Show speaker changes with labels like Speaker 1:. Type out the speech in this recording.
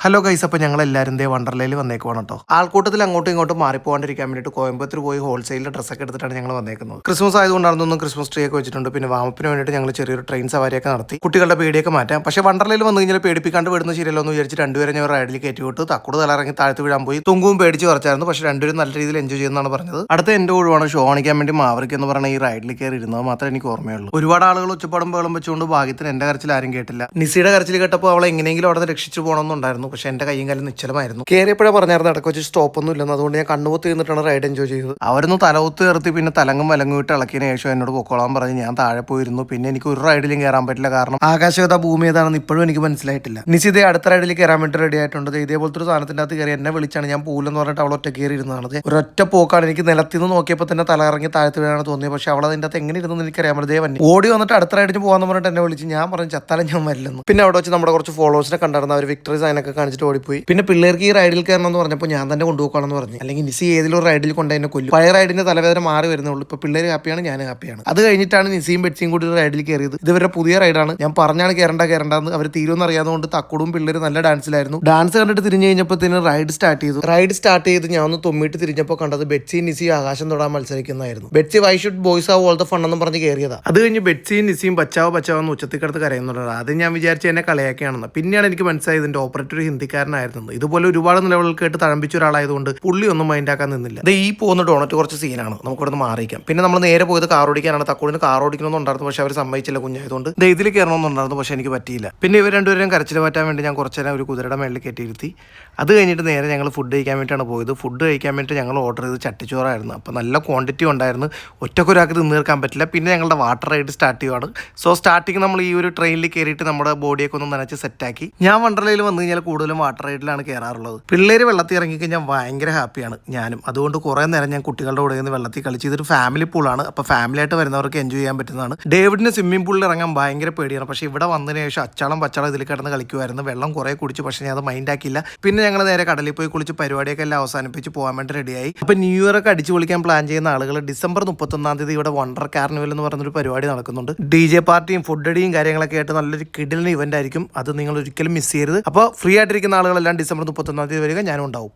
Speaker 1: Hello guys, അപ്പോൾ ഞങ്ങൾ എല്ലാവരും വണ്ടർലയിൽ വന്നേക്കുവാണ് കേട്ടോ. ആൾക്കൂട്ടത്തിൽ അങ്ങോട്ടും ഇങ്ങോട്ടും മാറിപ്പോകാണ്ടിരിക്കാൻ വേണ്ടിയിട്ട് കോയമ്പത്തൂർ പോയി ഹോൾസെയിൽ ഡ്രസ്സൊക്കെ എടുത്തിട്ടാണ് ഞങ്ങൾ വന്നേക്കുന്നത്. ക്രിസ്മസ് ആയതുകൊണ്ടാണെന്നൊന്നും ക്രിസ്മസ് ട്രീ ഒക്കെ വെച്ചിട്ടുണ്ട്. പിന്നെ വാമപ്പിന് വേണ്ടിയിട്ട് ഞങ്ങൾ ചെറിയൊരു ട്രെയിൻ സവാരിയൊക്കെ നടത്തി കുട്ടികളുടെ പേടിയൊക്കെ മാറ്റാം. പക്ഷേ വണ്ടർലയിൽ വന്നു കഴിഞ്ഞാൽ പേടിപ്പിക്കാണ്ട് വിടുന്ന ശരിയല്ലോ എന്ന് വിചാരിച്ച് രണ്ടുപേരും ഞാൻ റൈഡിൽ കയറ്റി വിട്ട് തക്കുട് തലറങ്ങി താഴ്ത്ത് വീഴാൻ പോയി. തുങ്കും പേടിച്ച് കുറച്ചായിരുന്നു. പക്ഷേ രണ്ടുപേരും നല്ല രീതിയിൽ എൻജോയ് ചെയ്യുന്നതാണ് പറഞ്ഞത്. അടുത്ത എൻ്റെ ഒഴിവാണ് ഷോ കാണിക്കാൻ വേണ്ടി മാവറിക്ക് എന്ന് പറഞ്ഞ ഈ റൈഡിൽ കയറി ഇരുന്നത് മാത്രമേ എനിക്ക് ഓർമ്മയുള്ളൂ. ഒരുപാട് ആളുകൾ ഉച്ചപ്പാടും ബഹളം വെച്ചുകൊണ്ട് ഭാഗ്യത്തിന് എൻ്റെ കരച്ചിൽ ആരും കേട്ടില്ല. നിസിയുടെ കരച്ചിൽ കേട്ടപ്പോൾ അവളെ എങ്ങനെയെങ്കിലും അവിടെ രക്ഷിച്ചു പോകണമെന്നുണ്ടായിരുന്നു. പക്ഷേ എൻ്റെ കയ്യും കാലം നിശ്ചലമായിരുന്നു. കയറിയപ്പോഴേ പറഞ്ഞായിരുന്നു ഇടയ്ക്ക് വെച്ച് സ്റ്റോപ്പൊന്നും ഇല്ലെന്ന്. അതുകൊണ്ട് ഞാൻ കണ്ണുപൊത്തി നിന്നിട്ടാണ് റൈഡ് എൻജോയ് ചെയ്തത്. അവരൊന്ന് തലകുത്ത് കയറി പിന്നെ തലങ്ങും വലങ്ങും ഇട്ട് ഇളക്കിയതിന് ശേഷം എന്നോട് പൊക്കോളാൻ പറഞ്ഞ് ഞാൻ താഴെ പോയിരുന്നു. പിന്നെ എനിക്ക് ഒരു റൈഡിലും കയറാൻ പറ്റില്ല, കാരണം ആകാശകത ഭൂമി ഏതാണെന്ന് ഇപ്പോഴും എനിക്ക് മനസ്സിലായിട്ടില്ല. നിശ്ചിതയെ അടുത്ത റൈഡിൽ കയറാൻ വേണ്ടി റെഡി ആയിട്ടുണ്ട്. ഇതേപോലത്തെ ഒരു സാധനത്തിൻ്റെ അകത്ത് കയറി എന്നെ വിളിച്ചാണ് ഞാൻ പോലെന്ന് പറഞ്ഞിട്ട് അവൾ ഒറ്റ കയറി ഇരുന്നതാണ്. ഒരൊറ്റ പോക്കാണ്. എനിക്ക് നിലത്തിന്ന് നോക്കിയപ്പോൾ തന്നെ തലകറങ്ങി താഴ്ത്ത് വീഴാണ് തോന്നിയത്. പക്ഷെ അവൾ അതിൻ്റെ അകത്ത് എങ്ങനെ ഇരുന്നെന്ന് എനിക്കറിയാൻ പറ്റും. വന്നി ഓടി വന്നിട്ട് അടുത്ത റൈഡിന് പോകാന്ന് പറഞ്ഞിട്ട് എന്നെ വിളിച്ച്. ഞാൻ പറഞ്ഞു ചത്താലും ഞാൻ വരില്ലെന്നു. പിന്നെ അവിടെ വെച്ച് നമ്മുടെ കുറച്ച് ഫോളോവേഴ്സിനെ കണ്ടായിരുന്നു. അവർ വിക്ടറി സൈനൊക്കെ കാണിച്ചിട്ട് ഓടിപ്പോയി. പിന്നെ പിള്ളേർക്ക് ഈ റൈഡിൽ കയറണം എന്ന് പറഞ്ഞപ്പോൾ ഞാൻ തന്നെ കൊണ്ടുപോകണമെന്ന് പറഞ്ഞു. അല്ലെങ്കിൽ നിസി ഏതിലൊരു റൈഡിൽ കൊണ്ട് എന്നെ കൊല്ലും. പഴയ റൈഡിന്റെ തലവേദന മാറി വരുന്നുള്ളൂ. ഇപ്പൊ പിള്ളേർ ഹാപ്പിയാണ്, ഞാൻ ഹാപ്പിയാണ്. അത് കഴിഞ്ഞിട്ടാണ് നിസിയും ബെറ്റ്സിയും കൂടി റൈഡിൽ കയറിയത്. ഇതുവരെ പുതിയ റൈഡാണ്. ഞാൻ പറഞ്ഞാണ് കയറണ്ടെന്ന് അവർ തീരുമെന്ന് അറിയാതുകൊണ്ട് തക്കുടും പിള്ളേർ നല്ല ഡാൻസിലായിരുന്നു. ഡാൻസ് കണ്ടിട്ട് തിരിഞ്ഞു കഴിഞ്ഞപ്പോഴത്തേന് റൈഡ് സ്റ്റാർട്ട് ചെയ്ത് ഞാൻ ഒന്ന് തുമ്മിട്ട് തിരിഞ്ഞപ്പോൾ കണ്ടത് ബെറ്റ്സിയും നിസിയും ആകാശം തൊടാൻ മത്സരിക്കുന്നതായിരുന്നു. Betsy why should boys have all the fun എന്ന് പറഞ്ഞ് കയറിയതാ. അത് കഴിഞ്ഞ് ബെറ്റ്സിയും നിസിയും ബച്ചാവോ എന്ന് ഉച്ചത്തിൽ കിടത്ത് കരയുന്നുണ്ട്. അത് ഞാൻ വിചാരിച്ചു എന്നെ കളിയാക്കിയാണെന്ന്. പിന്നെയാണ് എനിക്ക് മനസ്സിലായത് ഇതിന്റെ ഓപ്പറേറ്റർ ഹിന്ദിക്കാരനായിരുന്നു. ഇതുപോലെ ഒരുപാട് നിലവിൽ കേട്ട് തഴമ്പിച്ച ഒരാളായതുകൊണ്ട് പുള്ളി ഒന്നും മൈൻഡാക്കാൻ നിന്നില്ല. ഇത് ഈ പോകുന്ന ഡോണറ്റ് കുറച്ച് സീനാണ്, നമുക്കിവിടെ നിന്ന് മാറിയിക്കാം. പിന്നെ നമ്മൾ നേരെ പോയത് കാർ ഓടിക്കാനാണ്. തക്കുടിന് കാർ ഓടിക്കണമെന്നുണ്ടായിരുന്നു, പക്ഷെ അവർ സമ്മതിച്ചില്ല കുഞ്ഞായതുകൊണ്ട്. ഇതിൽ കയറണമെന്നുണ്ടായിരുന്നു, പക്ഷെ എനിക്ക് പറ്റിയില്ല. പിന്നെ ഇവർ രണ്ടുപേരും കരച്ചിൽ മാറ്റാൻ വേണ്ടി ഞാൻ കുറച്ച് നേരം ഒരു കുതിരയുടെ മേളിൽ കയറ്റിയിരുത്തി. അത് കഴിഞ്ഞിട്ട് നേരെ ഞങ്ങൾ ഫുഡ് കഴിക്കാൻ വേണ്ടിയിട്ടാണ് പോയത്. ഫുഡ് കഴിക്കാൻ വേണ്ടി ഞങ്ങൾ ഓർഡർ ചെയ്ത് ചട്ടിച്ചോറായിരുന്നു. അപ്പോൾ നല്ല ക്വാണ്ടിറ്റി ഉണ്ടായിരുന്നു. ഒറ്റക്കൊരാൾക്ക് തിന്നു തീർക്കാൻ പറ്റില്ല. പിന്നെ ഞങ്ങളുടെ വാട്ടർ റൈഡ് സ്റ്റാർട്ട് ചെയ്യുവാണ്. സോ സ്റ്റാർട്ടിങ് നമ്മൾ ഈ ഒരു ട്രെയിനിൽ കയറിയിട്ട് നമ്മുടെ ബോഡിയൊക്കെ ഒന്ന് നനച്ച് സെറ്റാക്കി. ഞാൻ വണ്ടർലയിൽ വന്നു കഴിഞ്ഞാൽ കൂടുതലും വാട്ടർ റൈഡിലാണ് കയറാറുള്ളത്. പിള്ളേർ വെള്ളത്തിൽ ഇറങ്ങിക്കഴിഞ്ഞാൽ ഭയങ്കര ഹാപ്പിയാണ് ഞാനും. അതുകൊണ്ട് കുറേ നേരം ഞാൻ കുട്ടികളുടെ കൂടെ നിന്ന് വെള്ളത്തിൽ കളിച്ച്. ഇതൊരു ഫാമിലി പൂളാണ്. അപ്പോൾ ഫാമിലിയായിട്ട് വരുന്നവർക്ക് എൻജോയ് ചെയ്യാൻ പറ്റുന്നതാണ്. ഡേവിഡിന് സ്വിമ്മിംഗ് പൂളിൽ ഇറങ്ങാൻ ഭയങ്കര പേടിയാണ്. പക്ഷേ ഇവിടെ വന്നതിന് ശേഷം അച്ചാളം പച്ചാളം ഇതിൽ കിടന്ന് കളിക്കുമായിരുന്നു. വെള്ളം കുറേ കുടിച്ചു, പക്ഷേ ഞാൻ അത് മൈൻഡാക്കിയില്ല. പിന്നെ ഞങ്ങൾ നേരെ കടലിൽ പോയി കുളിച്ച് പരിപാടിയൊക്കെ എല്ലാം അവസാനിപ്പിച്ച് പോകാൻ വേണ്ടി റെഡിയായി. അപ്പോൾ ന്യൂ ഇയർ ഒക്കെ അടിച്ചു പൊളിക്കാൻ പ്ലാൻ ചെയ്യുന്ന ആളുകൾ ഡിസംബർ 31 ഇവിടെ വണ്ടർ കാർണിവൽ എന്ന് പറഞ്ഞൊരു പരിപാടി നടക്കുന്നുണ്ട്. DJ പാർട്ടിയും ഫുഡ് അടിയും കാര്യങ്ങളൊക്കെ ആയിട്ട് നല്ലൊരു കിടിലൻ ഇവന്റ് ആയിരിക്കും. അത് നിങ്ങൾ ഒരിക്കലും മിസ് ചെയ്യരുത്. അപ്പോൾ ഫ്രീ ആയിട്ടിരിക്കുന്ന ആളുകളെല്ലാം ഡിസംബർ 31 വരിക, ഞാനും ഉണ്ടാവും.